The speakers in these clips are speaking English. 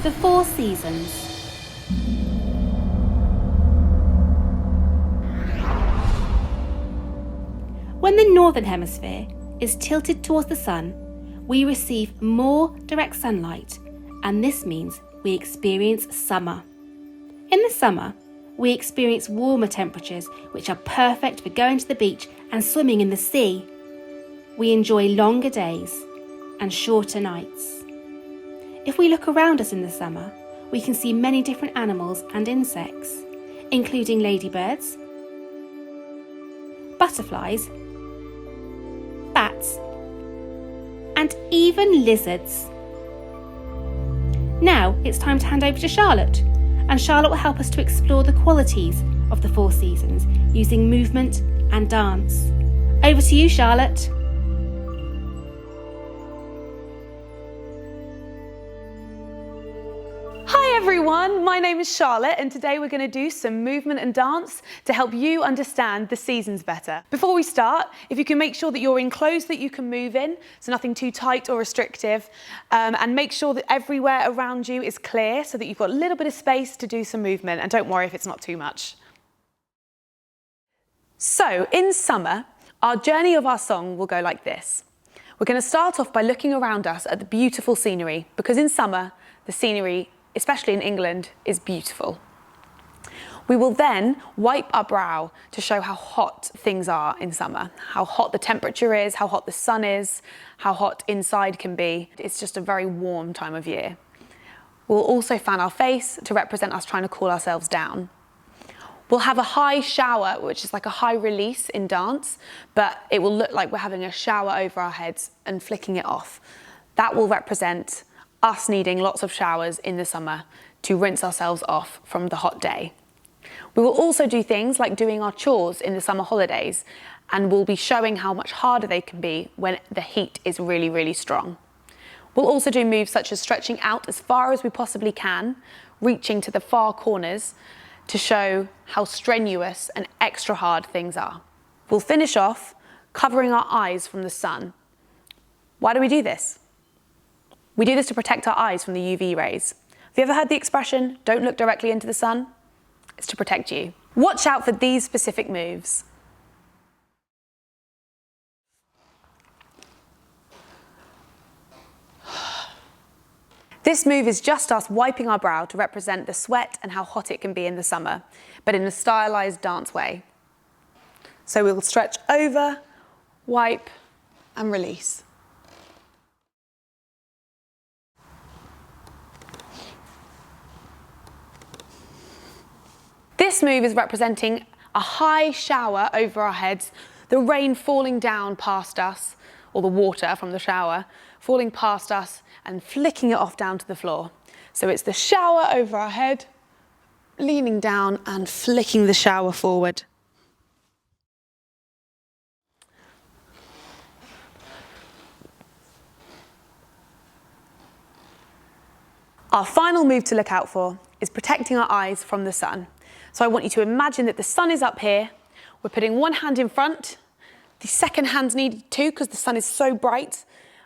The 4 seasons. When the northern hemisphere is tilted towards the sun, we receive more direct sunlight, and this means we experience summer. In the summer, we experience warmer temperatures which are perfect for going to the beach and swimming in the sea. We enjoy longer days and shorter nights. If we look around us in the summer, we can see many different animals and insects, including ladybirds, butterflies, bats, and even lizards. Now it's time to hand over to Charlotte, and Charlotte will help us to explore the qualities of the 4 seasons using movement and dance. Over to you, Charlotte. Hi everyone, my name is Charlotte and today we're going to do some movement and dance to help you understand the seasons better. Before we start, if you can make sure that you're in clothes that you can move in, so nothing too tight or restrictive, and make sure that everywhere around you is clear so that you've got a little bit of space to do some movement, and don't worry if it's not too much. So in summer, our journey of our song will go like this. We're going to start off by looking around us at the beautiful scenery, because in summer, the scenery, especially in England, is beautiful. We will then wipe our brow to show how hot things are in summer, how hot the temperature is, how hot the sun is, how hot inside can be. It's just a very warm time of year. We'll also fan our face to represent us trying to cool ourselves down. We'll have a high shower, which is like a high release in dance, but it will look like we're having a shower over our heads and flicking it off. That will represent us needing lots of showers in the summer to rinse ourselves off from the hot day. We will also do things like doing our chores in the summer holidays, and we'll be showing how much harder they can be when the heat is really, really strong. We'll also do moves such as stretching out as far as we possibly can, reaching to the far corners to show how strenuous and extra hard things are. We'll finish off covering our eyes from the sun. Why do we do this? We do this to protect our eyes from the UV rays. Have you ever heard the expression, don't look directly into the sun? It's to protect you. Watch out for these specific moves. This move is just us wiping our brow to represent the sweat and how hot it can be in the summer, but in a stylized dance way. So we'll stretch over, wipe, and release. This move is representing a high shower over our heads, the rain falling down past us, or the water from the shower, falling past us and flicking it off down to the floor. So it's the shower over our head, leaning down and flicking the shower forward. Our final move to look out for is protecting our eyes from the sun. So I want you to imagine that the sun is up here. We're putting one hand in front. The second hand's needed too because the sun is so bright.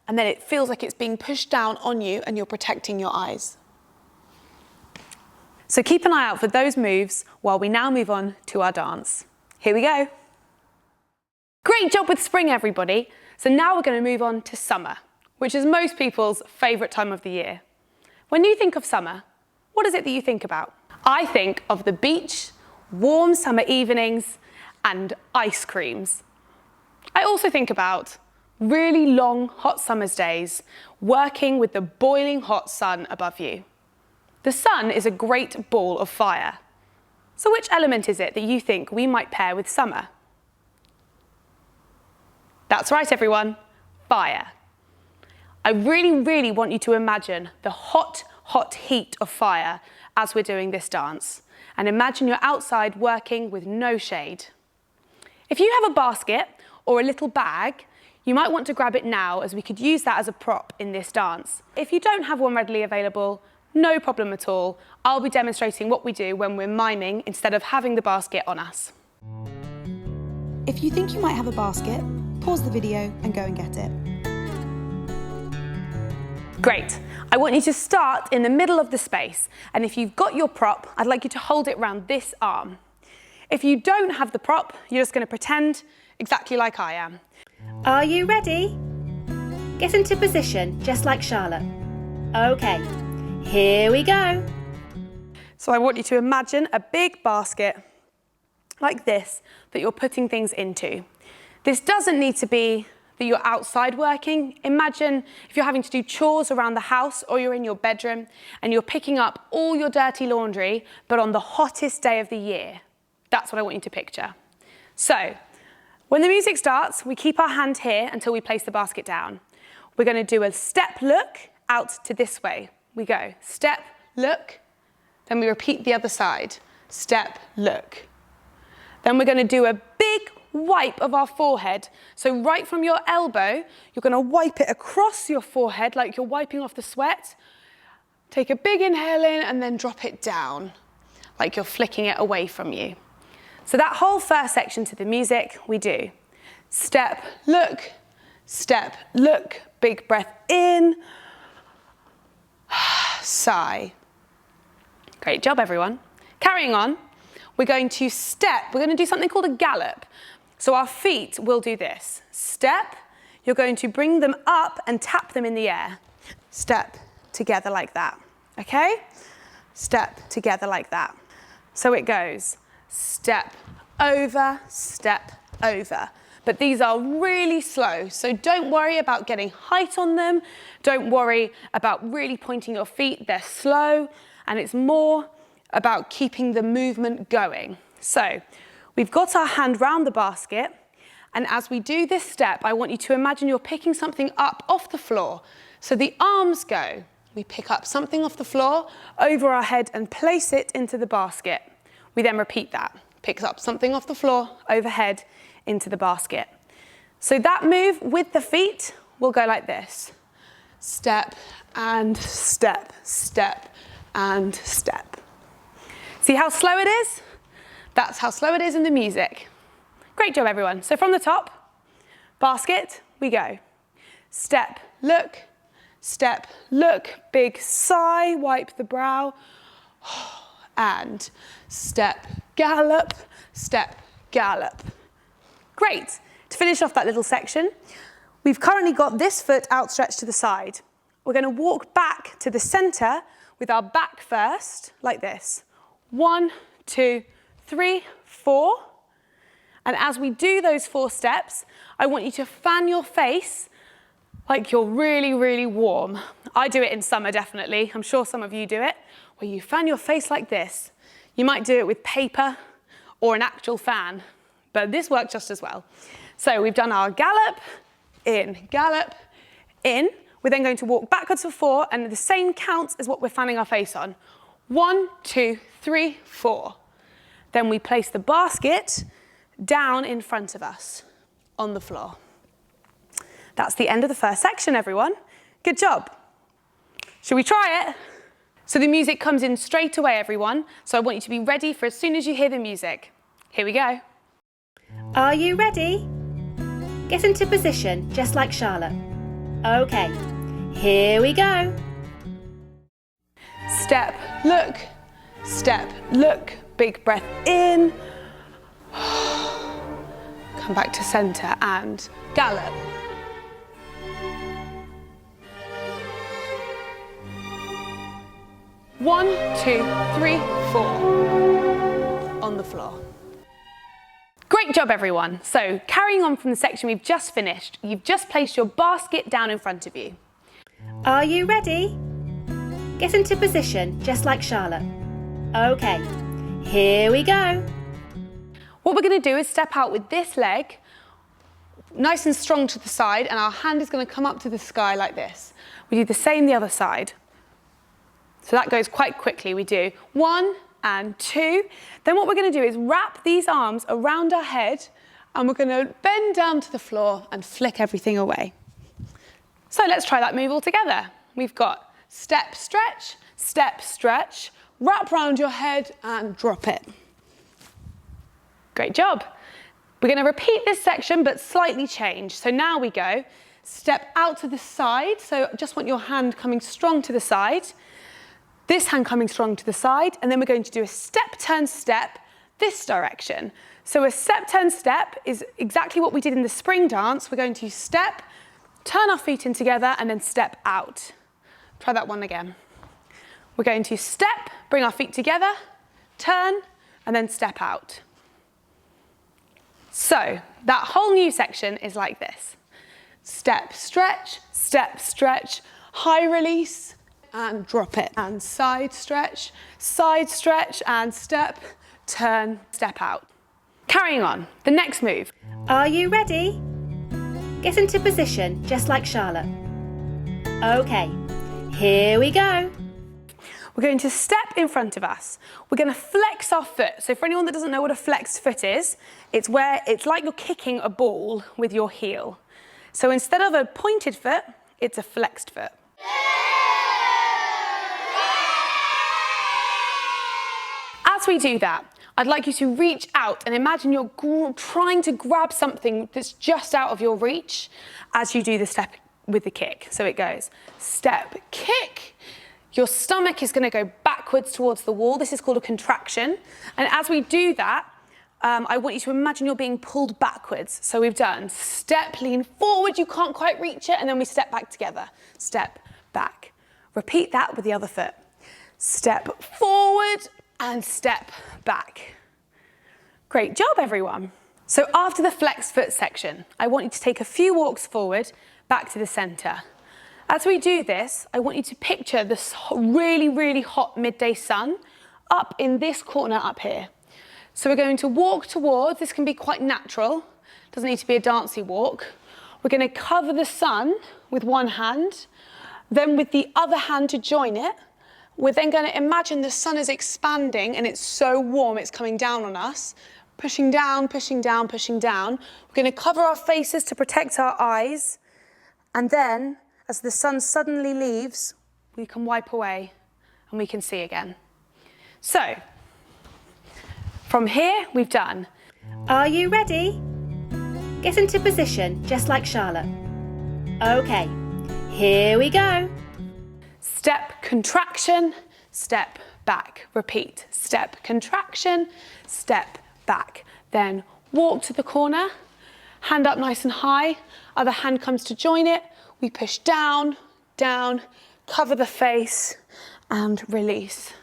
And then it feels like it's being pushed down on you and you're protecting your eyes. So keep an eye out for those moves while we now move on to our dance. Here we go. Great job with spring, everybody. So now we're going to move on to summer, which is most people's favourite time of the year. When you think of summer, what is it that you think about? I think of the beach, warm summer evenings, and ice creams. I also think about really long, hot summer's days, working with the boiling hot sun above you. The sun is a great ball of fire. So which element is it that you think we might pair with summer? That's right, everyone, fire. I really, really want you to imagine the hot, hot heat of fire as we're doing this dance. And imagine you're outside working with no shade. If you have a basket or a little bag, you might want to grab it now, as we could use that as a prop in this dance. If you don't have one readily available, no problem at all. I'll be demonstrating what we do when we're miming instead of having the basket on us. If you think you might have a basket, pause the video and go and get it. Great. I want you to start in the middle of the space, and if you've got your prop, I'd like you to hold it around this arm. If you don't have the prop, you're just going to pretend exactly like I am. Are you ready? Get into position, just like Charlotte. Okay, here we go. So I want you to imagine a big basket like this that you're putting things into. This doesn't need to be that you're outside working. Imagine if you're having to do chores around the house or you're in your bedroom and you're picking up all your dirty laundry, but on the hottest day of the year. That's what I want you to picture. So when the music starts, we keep our hand here until we place the basket down. We're going to do a step look out to this way. We go step, look, then we repeat the other side. Step, look. Then we're going to do a big wipe of our forehead. So right from your elbow, you're going to wipe it across your forehead like you're wiping off the sweat. Take a big inhale in and then drop it down like you're flicking it away from you. So that whole first section to the music, we do step, look, big breath in, sigh. Great job, everyone. Carrying on, we're going to step. We're going to do something called a gallop. So our feet will do this. Step, you're going to bring them up and tap them in the air. Step together like that, okay? Step together like that. So it goes step over, but these are really slow, so don't worry about getting height on them. Don't worry about really pointing your feet. They're slow, and it's more about keeping the movement going. So we've got our hand round the basket, and as we do this step, I want you to imagine you're picking something up off the floor. So the arms go. We pick up something off the floor, over our head, and place it into the basket. We then repeat that. Pick up something off the floor, overhead, into the basket. So that move with the feet will go like this. Step and step, step and step. See how slow it is? That's how slow it is in the music. Great job, everyone. So from the top, basket, we go. Step, look, big sigh, wipe the brow, and step, gallop, Great. To finish off that little section, we've currently got this foot outstretched to the side. We're going to walk back to the center with our back first, like this. 1, 2, 3, 4. And as we do those 4 steps, I want you to fan your face like you're really, really warm. I do it in summer, definitely. I'm sure some of you do it, where you fan your face like this. You might do it with paper or an actual fan, but this works just as well. So we've done our gallop, in. We're then going to walk backwards for 4, and the same counts as what we're fanning our face on. 1, 2, 3, 4. Then we place the basket down in front of us on the floor. That's the end of the first section, everyone. Good job. Should we try it? So the music comes in straight away, everyone. So I want you to be ready for as soon as you hear the music. Here we go. Are you ready? Get into position, just like Charlotte. Okay, here we go. Step, look, big breath in. Come back to center and gallop. One, 2, 3, 4. On the floor. Great job, everyone. So carrying on from the section we've just finished, you've just placed your basket down in front of you. Are you ready? Get into position, just like Charlotte. Okay, here we go. What we're going to do is step out with this leg, nice and strong to the side, and our hand is going to come up to the sky like this. We do the same the other side. So that goes quite quickly. We do 1 and 2. Then what we're going to do is wrap these arms around our head, and we're going to bend down to the floor and flick everything away. So let's try that move all together. We've got step, stretch, wrap round your head and drop it. Great job. We're going to repeat this section but slightly change. So now we go step out to the side. So just want your hand coming strong to the side. This hand coming strong to the side. And then we're going to do a step, turn, step this direction. So a step, turn, step is exactly what we did in the spring dance. We're going to step, turn our feet in together, and then step out. Try that one again. We're going to step, bring our feet together, turn, and then step out. So that whole new section is like this. Step, stretch, high release, and drop it. And side stretch, and step, turn, step out. Carrying on, the next move. Are you ready? Get into position, just like Charlotte. Okay, here we go. We're going to step in front of us. We're going to flex our foot. So for anyone that doesn't know what a flexed foot is, it's like you're kicking a ball with your heel. So instead of a pointed foot, it's a flexed foot. As we do that, I'd like you to reach out and imagine you're trying to grab something that's just out of your reach as you do the step with the kick. So it goes step, kick. Your stomach is going to go backwards towards the wall. This is called a contraction. And as we do that, I want you to imagine you're being pulled backwards. So we've done step, lean forward, you can't quite reach it, and then we step back together. Step, back. Repeat that with the other foot. Step forward and step back. Great job, everyone. So after the flex foot section, I want you to take a few walks forward, back to the center. As we do this, I want you to picture this really, really hot midday sun up in this corner up here. So we're going to walk towards, this can be quite natural, doesn't need to be a dancey walk. We're going to cover the sun with one hand, then with the other hand to join it. We're then going to imagine the sun is expanding and it's so warm it's coming down on us. Pushing down, pushing down, pushing down. We're going to cover our faces to protect our eyes. And then, as the sun suddenly leaves, we can wipe away and we can see again. So, from here, we've done. Are you ready? Get into position, just like Charlotte. Okay, here we go. Step, contraction, step, back. Repeat. Step, contraction, step, back. Then walk to the corner, hand up nice and high, other hand comes to join it. We push down, down, cover the face, and release.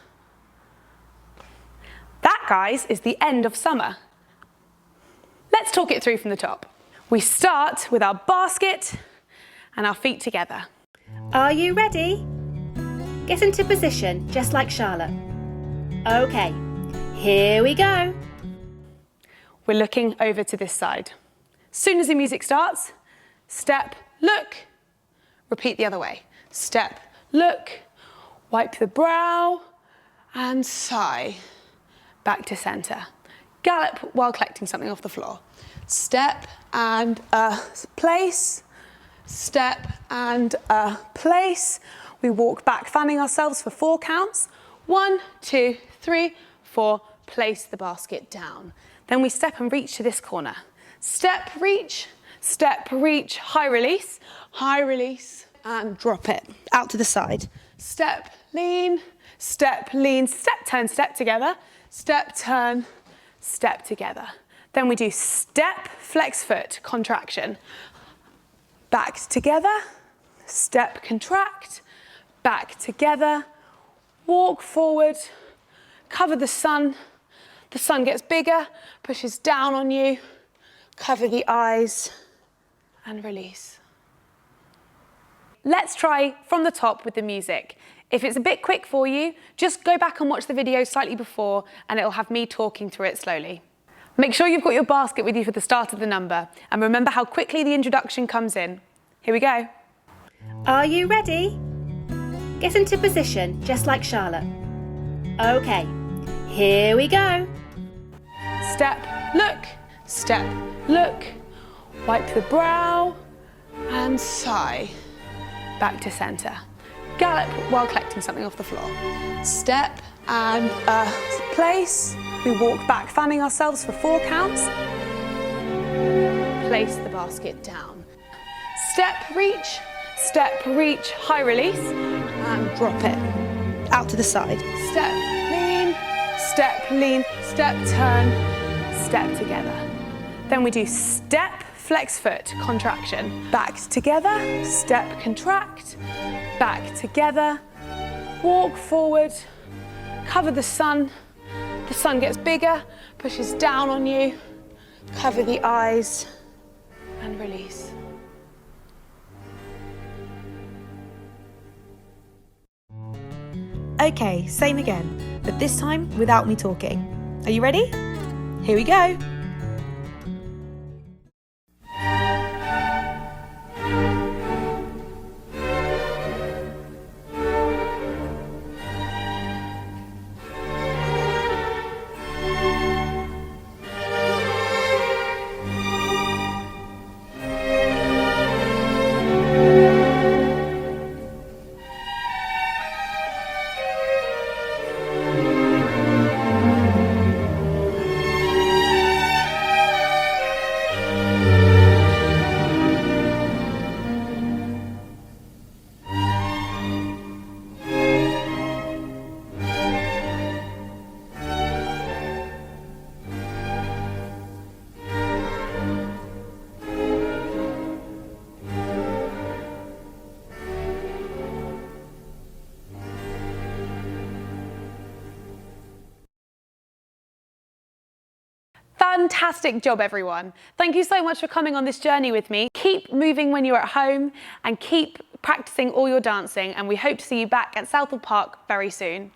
That, guys, is the end of summer. Let's talk it through from the top. We start with our basket and our feet together. Are you ready? Get into position, just like Charlotte. Okay, here we go. We're looking over to this side. As soon as the music starts, step, look. Repeat the other way. Step, look, wipe the brow, and sigh. Back to center. Gallop while collecting something off the floor. Step and place. Step and place. We walk back, fanning ourselves for 4 counts. 1, 2, 3, 4. Place the basket down. Then we step and reach to this corner. Step, reach, high release, and drop it out to the side. Step, lean, step, turn, step together. Step, turn, step together. Then we do step, flex foot, contraction. Back together, step, contract, back together, walk forward, cover the sun. The sun gets bigger, pushes down on you, cover the eyes, and release. Let's try from the top with the music. If it's a bit quick for you, just go back and watch the video slightly before and it'll have me talking through it slowly. Make sure you've got your basket with you for the start of the number and remember how quickly the introduction comes in. Here we go. Are you ready? Get into position, just like Charlotte. Okay, here we go. Step, look, wipe the brow and sigh. Back to center. Gallop while collecting something off the floor. Step and place. We walk back, fanning ourselves for 4 counts. Place the basket down. step, reach, high release, And drop it. Out to the side. step, lean, step, turn, step together. Then we do step, flex foot, contraction. Back together, step, contract, back together, walk forward, cover the sun gets bigger, pushes down on you, cover the eyes, and release. Okay, same again, but this time without me talking. Are you ready? Here we go. Fantastic job, everyone. Thank you so much for coming on this journey with me. Keep moving when you're at home and keep practicing all your dancing, and we hope to see you back at Southall Park very soon.